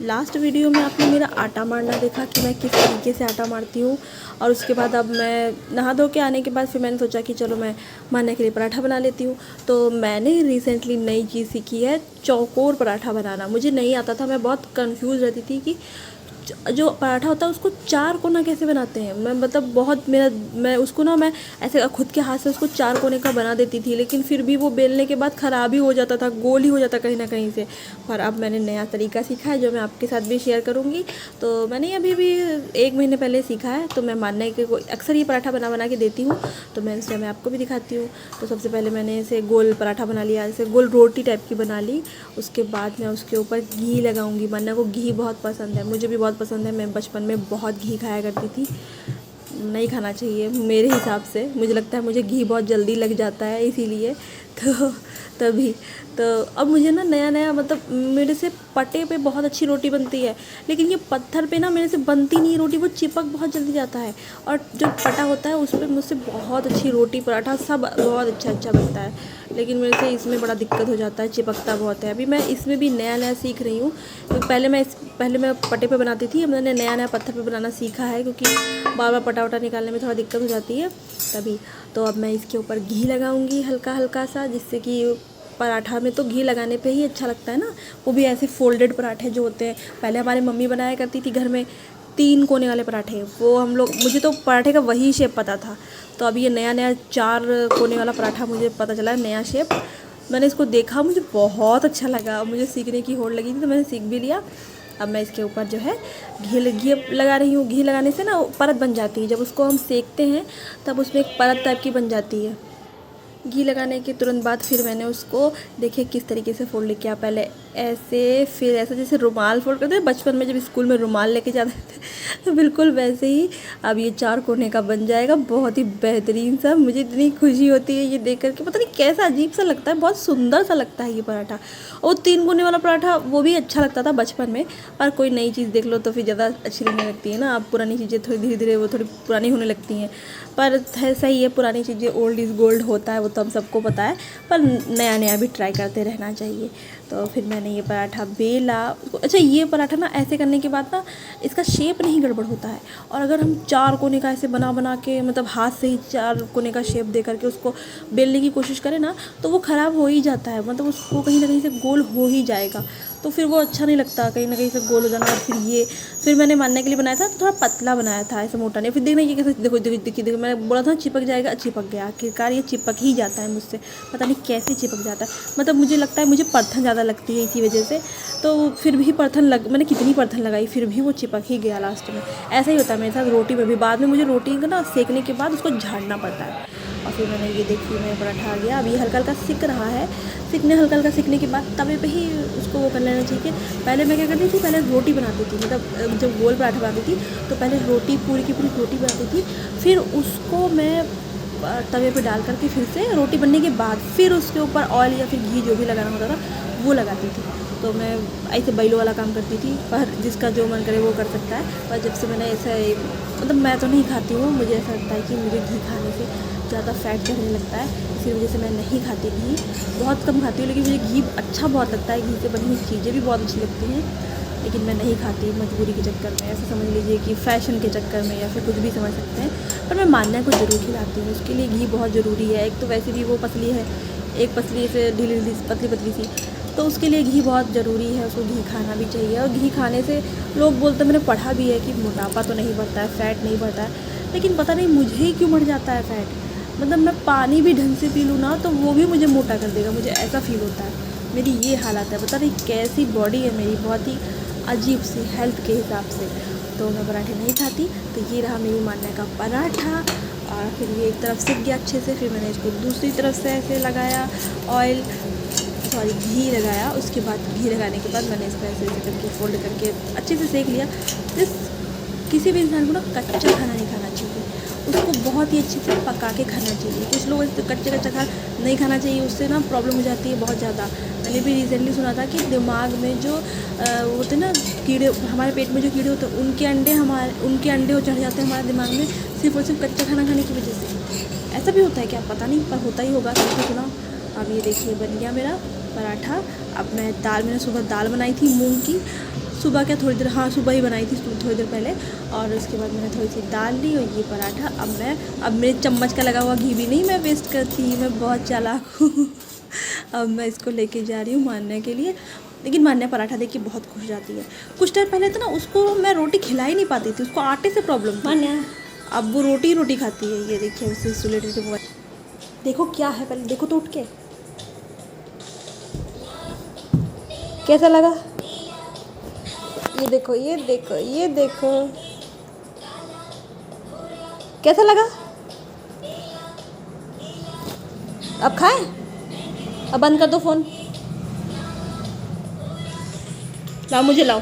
Last video में आपने मेरा आटा मारना देखा कि मैं किस तरीके से आटा मारती हूँ। और उसके बाद अब मैं नहा धो के आने के बाद फिर मैंने सोचा कि चलो मैं मान्या के लिए पराठा बना लेती हूँ। तो मैंने रिसेंटली नई चीज़ सीखी है, चौकोर पराठा बनाना। मुझे नहीं आता था, मैं बहुत कंफ्यूज रहती थी कि जो पराठा होता है उसको चार कोना कैसे बनाते हैं। मैं मतलब बहुत मैं उसको ना मैं ऐसे खुद के हाथ से उसको चार कोने का बना देती थी, लेकिन फिर भी वो बेलने के बाद ख़राब ही हो जाता था, गोल ही हो जाता कहीं ना कहीं से। पर अब मैंने नया तरीका सीखा है जो मैं आपके साथ भी शेयर करूँगी। तो मैंने अभी भी 1 महीने पहले सीखा है। तो मैं मानने के अक्सर ये पराठा बना के देती हूँ, तो मैं इस टाइम मैं आपको भी दिखाती हूँ। तो सबसे पहले मैंने इसे गोल पराठा बना लिया, जैसे गोल रोटी टाइप की बना ली। उसके बाद मैं उसके ऊपर घी लगाऊंगी। मान्या को घी बहुत पसंद है, मुझे भी बहुत पसंद है। मैं बचपन में बहुत घी खाया करती थी। नहीं खाना चाहिए मेरे हिसाब से, मुझे लगता है मुझे घी बहुत जल्दी लग जाता है इसीलिए। तो तभी तो अब मुझे ना नया नया मतलब मेरे से पटे पे बहुत अच्छी रोटी बनती है, लेकिन ये पत्थर पे ना मेरे से बनती नहीं रोटी, वो चिपक बहुत जल्दी जाता है। और जो पटा होता है उस पर मुझसे बहुत अच्छी रोटी पराठा सब बहुत अच्छा बनता है, लेकिन मेरे से इसमें बड़ा दिक्कत हो जाता है, चिपकता बहुत है। अभी मैं इसमें भी नया नया सीख रही हूँ। तो पहले मैं पटे पे बनाती थी, मैंने नया नया पत्थर पे बनाना सीखा है, क्योंकि बार बार पटा वटा निकालने में थोड़ा दिक्कत हो जाती है तभी। तो अब मैं इसके ऊपर घी लगाऊंगी हल्का हल्का सा, जिससे कि पराठा में तो घी लगाने पे ही अच्छा लगता है ना। वो भी ऐसे फोल्डेड पराठे जो होते हैं, पहले हमारी मम्मी बनाया करती थी घर में 3 कोने वाले पराठे। वो हम लोग, मुझे तो पराठे का वही शेप पता था। तो अब ये नया नया 4 कोने वाला पराठा मुझे पता चला, नया शेप। मैंने इसको देखा, मुझे बहुत अच्छा लगा, मुझे सीखने की होड़ लगी थी, तो मैंने सीख भी लिया। अब मैं इसके ऊपर जो है घी लगा रही हूँ। घी लगाने से ना परत बन जाती है, जब उसको हम सेकते हैं तब उसमें एक परत टाइप की बन जाती है। घी लगाने के तुरंत बाद फिर मैंने उसको देखिए किस तरीके से फोल्ड किया, पहले ऐसे फिर ऐसे, जैसे रुमाल फोल्ड करते हैं बचपन में जब स्कूल में रुमाल लेके जाते थे तो बिल्कुल वैसे ही अब ये 4 कोने का बन जाएगा, बहुत ही बेहतरीन सा। मुझे इतनी खुशी होती है ये देख करके, पता नहीं कैसा अजीब सा लगता है, बहुत सुंदर सा लगता है ये पराठा। और 3 कोने वाला पराठा वो भी अच्छा लगता था बचपन में, पर कोई नई चीज़ देख लो तो फिर ज़्यादा अच्छी लगने लगती है ना। अब पुरानी चीज़ें थोड़ी धीरे धीरे वो थोड़ी पुरानी होने लगती हैं, पर सही है, पुरानी चीज़ें ओल्ड इज़ गोल्ड होता है, वो तो हम सबको पता है। पर नया नया भी ट्राई करते रहना चाहिए। तो फिर मैंने ये पराठा बेला। अच्छा, ये पराठा ना ऐसे करने के बाद ना इसका शेप नहीं गड़बड़ होता है। और अगर हम 4 कोने का ऐसे बना के मतलब हाथ से ही 4 कोने का शेप दे करके उसको बेलने की कोशिश करें ना, तो वो ख़राब हो ही जाता है, मतलब उसको कहीं ना कहीं से गोल हो ही जाएगा, तो फिर वो अच्छा नहीं लगता, कहीं ना कहीं से गोल हो जाना। और फिर मैंने मानने के लिए बनाया था तो थोड़ा पतला बनाया था, ऐसा मोटा नहीं। फिर देखना ये कैसे, देखो मैंने बोला था चिपक जाएगा, चिपक गया आखिरकार। ये चिपक ही जाता है मुझसे, पता नहीं कैसे चिपक जाता है। मतलब मुझे लगता है मुझे परथन ज़्यादा लगती है इसी वजह से। तो फिर भी मैंने कितनी परथन लगाई फिर भी वो चिपक ही गया लास्ट में। ऐसा ही होता है मेरे साथ रोटी में भी, बाद में मुझे रोटी को ना सेकने के बाद उसको झाड़ना पड़ता है। और फिर मैंने ये देखी, मेरा पराठा आ गया। अब ये हल्का हल्का सिक रहा है, हल्का हल्का सिकने के बाद तवे पे ही उसको वो कर लेना चाहिए। पहले मैं क्या करती थी, पहले रोटी बनाती थी, मतलब जब गोल पराठा बनाती थी तो पहले रोटी पूरी की पूरी रोटी बनाती थी, फिर उसको मैं तवे पे डाल करके फिर से रोटी बनने के बाद फिर उसके ऊपर ऑयल या फिर घी जो भी लगाना होता था वो लगाती थी। तो मैं ऐसे बैलों वाला काम करती थी, पर जिसका जो मन करे वो कर सकता है। पर जब से मैंने ऐसा मतलब मैं तो नहीं खाती हूँ, मुझे ऐसा लगता है कि मुझे घी खाने से ज़्यादा फैट चढ़ने लगता है, इसी वजह से मैं नहीं खाती घी, बहुत कम खाती हूँ। लेकिन मुझे घी अच्छा बहुत लगता है, घी से बनी हुई चीज़ें भी बहुत अच्छी लगती हैं, लेकिन मैं नहीं खाती मजबूरी के चक्कर में, ऐसा समझ लीजिए कि फ़ैशन के चक्कर में, या फिर कुछ भी समझ सकते हैं। पर मैं मान्या को ज़रूर खिलाती हूँ, उसके लिए घी बहुत ज़रूरी है। एक तो वैसे भी वो पतली है, एक पतली से ढीली पतली पतली सी, तो उसके लिए घी बहुत ज़रूरी है, उसको घी खाना भी चाहिए। और घी खाने से लोग बोलते हैं, मैंने पढ़ा भी है कि मोटापा तो नहीं बढ़ता है, फ़ैट नहीं बढ़ता है, लेकिन पता नहीं मुझे ही क्यों बढ़ जाता है फ़ैट। मतलब मैं पानी भी ढंग से पी लूँ ना तो वो भी मुझे मोटा कर देगा, मुझे ऐसा फील होता है। मेरी ये हालत है, पता नहीं कैसी बॉडी है मेरी, बहुत ही अजीब सी हेल्थ के हिसाब से। तो मैं पराठे नहीं खाती। तो ये रहा मेरी मान्या का पराठा, और फिर ये एक तरफ सिक गया अच्छे से, फिर मैंने इसको दूसरी तरफ से ऐसे लगाया घी लगाया। उसके बाद घी लगाने के बाद मैंने इसको ऐसे करके फोल्ड करके अच्छे से सेक लिया। किसी भी इंसान को ना कच्चा खाना नहीं खाना चाहिए, उसको बहुत ही अच्छे से पका के खाना चाहिए। कुछ लोग कच्चा खाना नहीं खाना चाहिए, उससे ना प्रॉब्लम हो जाती है बहुत ज़्यादा। मैंने भी रिसेंटली सुना था कि दिमाग में जो होते ना कीड़े, हमारे पेट में जो कीड़े होते हैं उनके अंडे हो चढ़ जाते हैं हमारे दिमाग में, सिर्फ और सिर्फ कच्चा खाना खाने की वजह से। ऐसा भी होता है क्या, पता नहीं, पर होता ही होगा, सबको सुना। अब ये देखिए बन गया मेरा पराठा। अब मैंने सुबह दाल बनाई थी मूंग की, सुबह क्या थोड़ी देर, हाँ सुबह ही बनाई थी थोड़ी देर पहले। और उसके बाद मैंने थोड़ी सी दाल ली और ये पराठा। अब मेरे चम्मच का लगा हुआ घी भी नहीं मैं वेस्ट करती, मैं बहुत चालाक हूँ। अब मैं इसको लेके जा रही हूँ मान्या के लिए। लेकिन मान्या पराठा देख के बहुत खुश जाती है। कुछ टाइम पहले तो ना उसको मैं रोटी खिला ही नहीं पाती थी, उसको आटे से प्रॉब्लम थी। मान्या अब वो रोटी खाती है। ये देखिए उससे रिलेटेड वो देखो क्या है, पहले देखो तो उठ के कैसा लगा। ये देखो ये देखो ये देखो कैसा लगा। अब खाएं, अब बंद कर दो फ़ोन। लाओ मुझे लाओ।